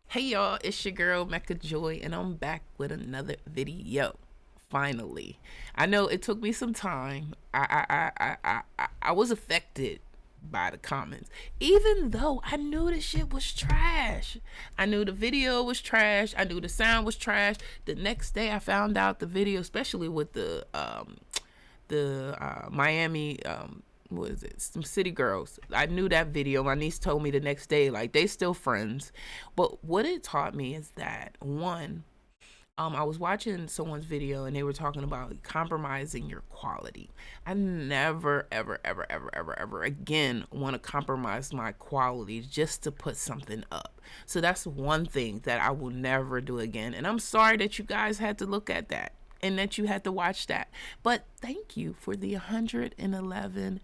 Hey y'all, it's your girl Mecca Joy, and I'm back with another video. Finally, I know it took me some time. I was affected by the comments, even though I knew the shit was trash. I knew the video was trash. I knew the sound was trash. The next day, I found out the video, especially with the Miami what is it, some city girls. I knew that video. My niece told me the next day, like, they still friends. But what it taught me is that, one, I was watching someone's video and they were talking about compromising your quality. I never ever ever ever ever ever again want to compromise my quality just to put something up. So that's one thing that I will never do again, and I'm sorry that you guys had to look at that and that you had to watch that. But thank you for the 111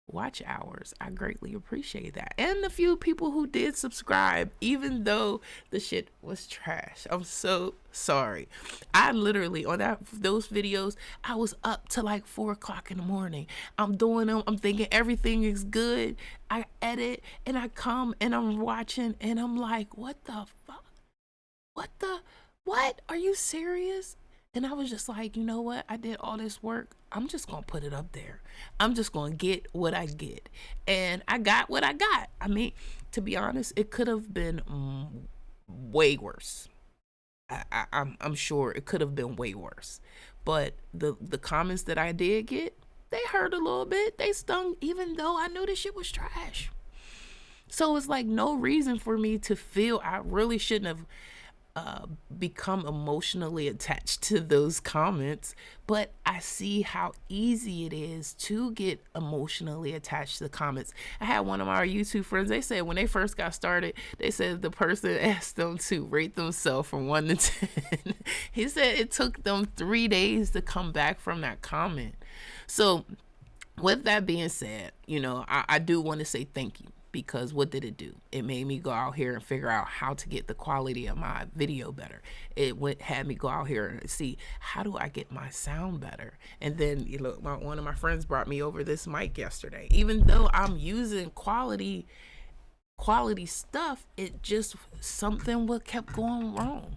watch hours. I greatly appreciate that. And the few people who did subscribe, even though the shit was trash. I'm so sorry. I literally, on those videos, I was up to like 4 o'clock in the morning. I'm doing them. I'm thinking everything is good. I edit and I come and I'm watching and I'm like, what the fuck? What? Are you serious? And I was just like, you know what? I did all this work. I'm just going to put it up there. I'm just going to get what I get. And I got what I got. I mean, to be honest, it could have been way worse. I'm sure it could have been way worse. But the comments that I did get, they hurt a little bit. They stung, even though I knew this shit was trash. So it's like no reason for me to feel I really shouldn't have become emotionally attached to those comments, but I see how easy it is to get emotionally attached to the comments. I had one of our YouTube friends, they said when they first got started, they said the person asked them to rate themselves from 1 to 10. He said it took them 3 days to come back from that comment. So with that being said, I do want to say thank you, because what did it do? It made me go out here and figure out how to get the quality of my video better. Had me go out here and see, how do I get my sound better? And then one of my friends brought me over this mic yesterday. Even though I'm using quality stuff, it just something what kept going wrong,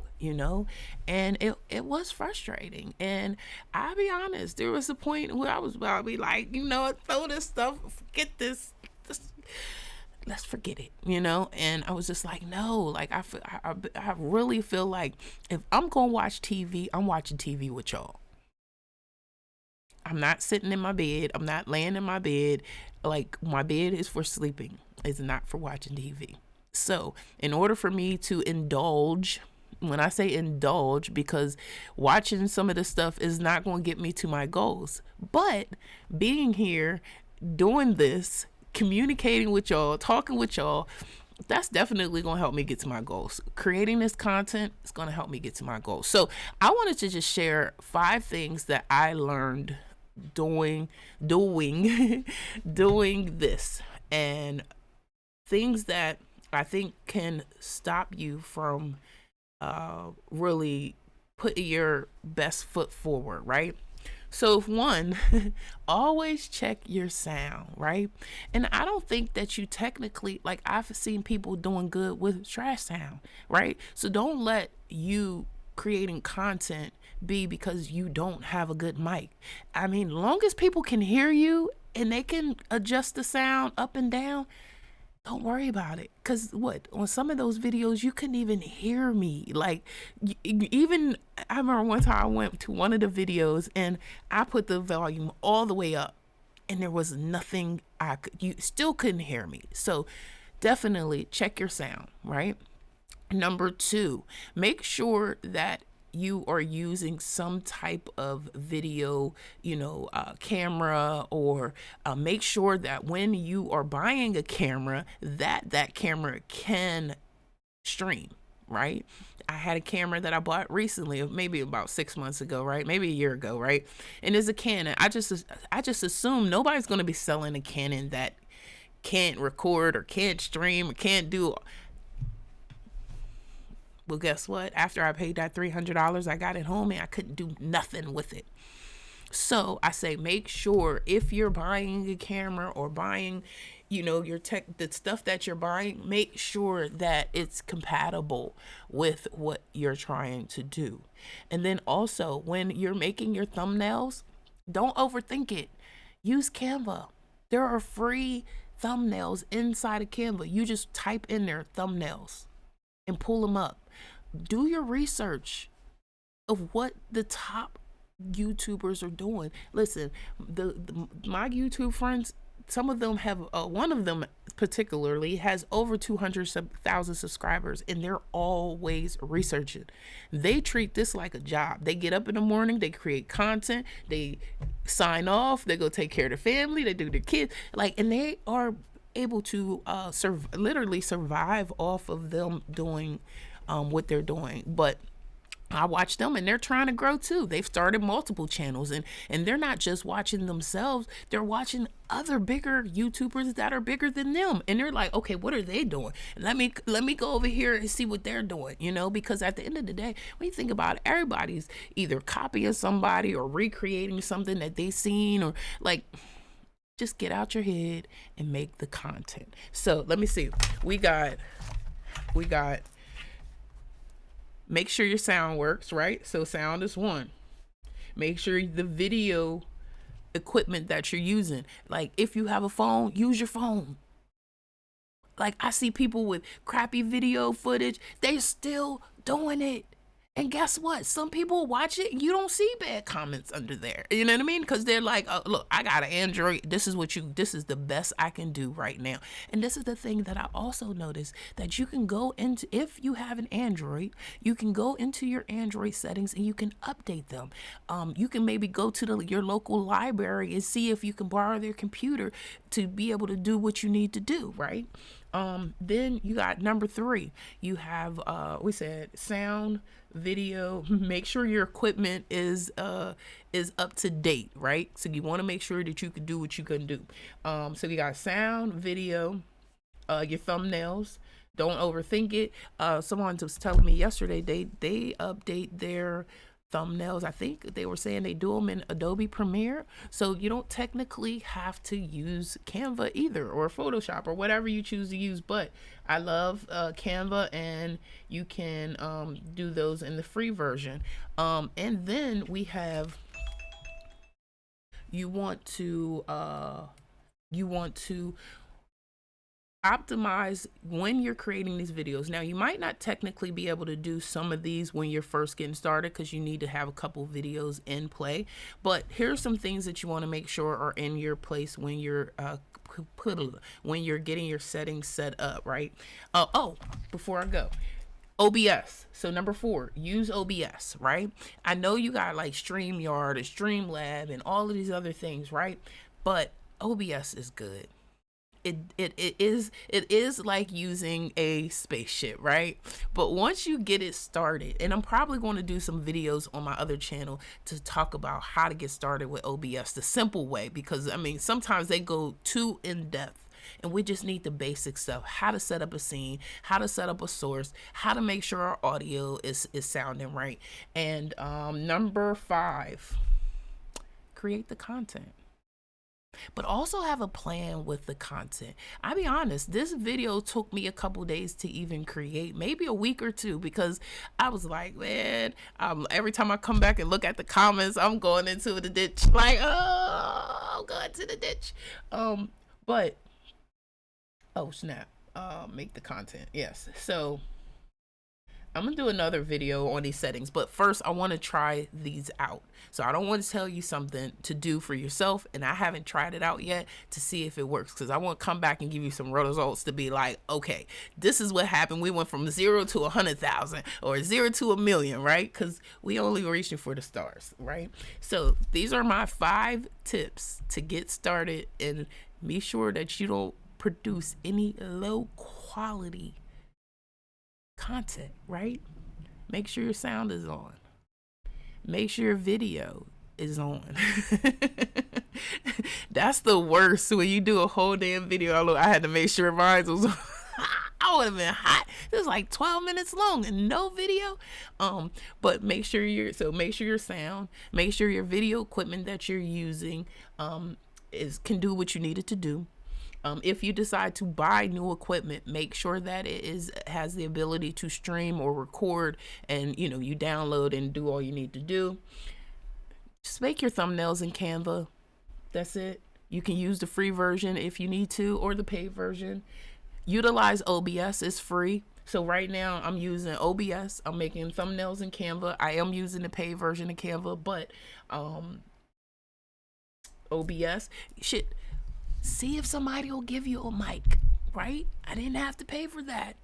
and it was frustrating. And I'll be honest, there was a point where I was about to be like, throw this stuff, forget this, let's forget it, and I was just like, no, like I really feel like if I'm gonna watch TV, I'm watching TV with y'all. I'm not sitting in my bed, I'm not laying in my bed. Like, my bed is for sleeping, it's not for watching TV. So in order for me to indulge, when I say indulge, because watching some of this stuff is not going to get me to my goals, but being here, doing this, communicating with y'all, talking with y'all, that's definitely going to help me get to my goals. Creating this content is going to help me get to my goals. So I wanted to just share 5 things that I learned doing doing this, and things that I think can stop you from really putting your best foot forward, right? So, one, always check your sound, right? And I don't think that you technically, like, I've seen people doing good with trash sound, right? So don't let you creating content be because you don't have a good mic. I mean, long as people can hear you and they can adjust the sound up and down, don't worry about it. Because on some of those videos, you couldn't even hear me. Like, even, I remember one time I went to one of the videos and I put the volume all the way up and there was nothing you still couldn't hear me. So definitely check your sound, right? Number 2, make sure that you are using some type of video, camera, or make sure that when you are buying a camera, that camera can stream, right? I had a camera that I bought recently, maybe about 6 months ago, right? Maybe a year ago, right? And it's a Canon. I just assume nobody's going to be selling a Canon that can't record or can't stream or can't do. Well, guess what? After I paid that $300, I got it home and I couldn't do nothing with it. So I say, make sure if you're buying a camera or buying you know, your tech, the stuff that you're buying, make sure that it's compatible with what you're trying to do. And then also, when you're making your thumbnails, don't overthink it. Use Canva. There are free thumbnails inside of Canva. You just type in there thumbnails and pull them up. Do your research of what the top YouTubers are doing. Listen, my YouTube friends, some of them have, one of them particularly has over 200,000 subscribers, and they're always researching. They treat this like a job. They get up in the morning, they create content, they sign off, they go take care of the family, they do their kids, like, and they are able to literally survive off of them doing what they're doing. But I watch them, and they're trying to grow too. They've started multiple channels, and they're not just watching themselves, they're watching other bigger YouTubers that are bigger than them. And they're like, okay, what are they doing? Let me go over here and see what they're doing, you know, because at the end of the day, when you think about it, everybody's either copying somebody or recreating something that they seen, or like, just get out your head and make the content. So let me see. We got make sure your sound works, right? So sound is one. Make sure the video equipment that you're using, like if you have a phone, use your phone. Like, I see people with crappy video footage, they're still doing it. And guess what? Some people watch it, you don't see bad comments under there. You know what I mean? Because they're like, oh, look, I got an Android. This is the best I can do right now. And this is the thing that I also noticed, that you can go into, if you have an Android, you can go into your Android settings and you can update them. You can maybe go to your local library and see if you can borrow their computer to be able to do what you need to do, right? Then you got number 3. You have, we said sound, video. Make sure your equipment is up to date, right? So you want to make sure that you can do what you can do. So you got sound, video, your thumbnails. Don't overthink it. Someone was telling me yesterday they update their thumbnails. I think they were saying they do them in Adobe Premiere, so you don't technically have to use Canva either, or Photoshop, or whatever you choose to use. But I love Canva, and you can do those in the free version. And then we have, you want to optimize when you're creating these videos. Now, you might not technically be able to do some of these when you're first getting started, because you need to have a couple videos in play. But here's some things that you want to make sure are in your place when you're getting your settings set up, right? Oh, before I go, OBS. So number 4, use OBS, right? I know you got like StreamYard and Streamlab and all of these other things, right? But OBS is good. It is like using a spaceship, right? But once you get it started, and I'm probably going to do some videos on my other channel to talk about how to get started with OBS the simple way, because I mean, sometimes they go too in depth, and we just need the basic stuff: how to set up a scene, how to set up a source, how to make sure our audio is sounding right. And number 5, create the content, but also have a plan with the content. I'll be honest, this video took me a couple days to even create, maybe a week or 2, because I was like, man, every time I come back and look at the comments, I'm going into the ditch, like, oh, I'm going to the ditch. But oh snap, make the content, yes. So I'm gonna do another video on these settings, but first I want to try these out. So I don't want to tell you something to do for yourself, and I haven't tried it out yet to see if it works, because I want to come back and give you some results to be like, okay, this is what happened. We went from 0 to 100,000, or 0 to 1 million, right? Because we only reaching for the stars, right? So these are my 5 tips to get started, and be sure that you don't produce any low quality content, right? Make sure your sound is on. Make sure your video is on. That's the worst, when you do a whole damn video. I had to make sure mine was I would have been hot. It was like 12 minutes long and no video. But make sure your sound, make sure your video equipment that you're using can do what you need it to do. If you decide to buy new equipment, make sure that has the ability to stream or record, and you download and do all you need to do. Just make your thumbnails in Canva. That's it. You can use the free version if you need to, or the paid version. Utilize OBS. It's free. So right now I'm using OBS. I'm making thumbnails in Canva. I am using the paid version of Canva, but OBS, shit, see if somebody will give you a mic, right? I didn't have to pay for that,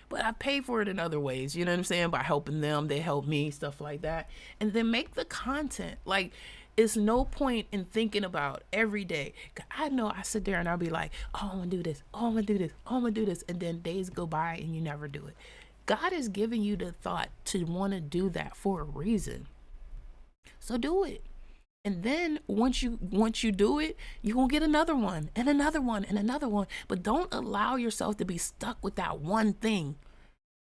but I paid for it in other ways. You know what I'm saying? By helping them, they help me, stuff like that. And then make the content. Like, it's no point in thinking about every day. I know I sit there and I'll be like, oh, I'm gonna do this. Oh, I'm gonna do this. Oh, I'm gonna do this. And then days go by and you never do it. God is giving you the thought to want to do that for a reason. So do it. And then once you do it, you're gonna get another one and another one and another one. But don't allow yourself to be stuck with that one thing.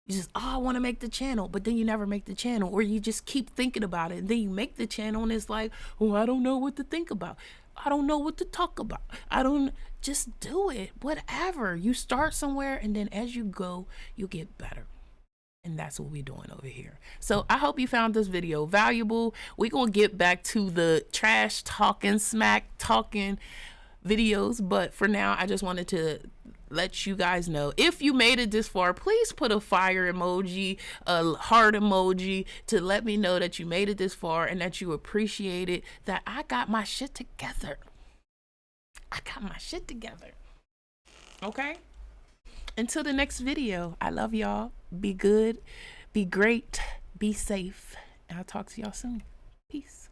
You just, I want to make the channel, but then you never make the channel, or you just keep thinking about it, and then you make the channel and it's like, oh, I don't know what to think about. I don't know what to talk about. Just do it. Whatever. You start somewhere, and then as you go, you'll get better. And that's what we're doing over here. So I hope you found this video valuable. We're going to get back to the trash talking, smack talking videos. But for now, I just wanted to let you guys know, if you made it this far, please put a fire emoji, a heart emoji, to let me know that you made it this far and that you appreciate it, that I got my shit together. Okay? Until the next video, I love y'all. Be good, be great, be safe. And I'll talk to y'all soon. Peace.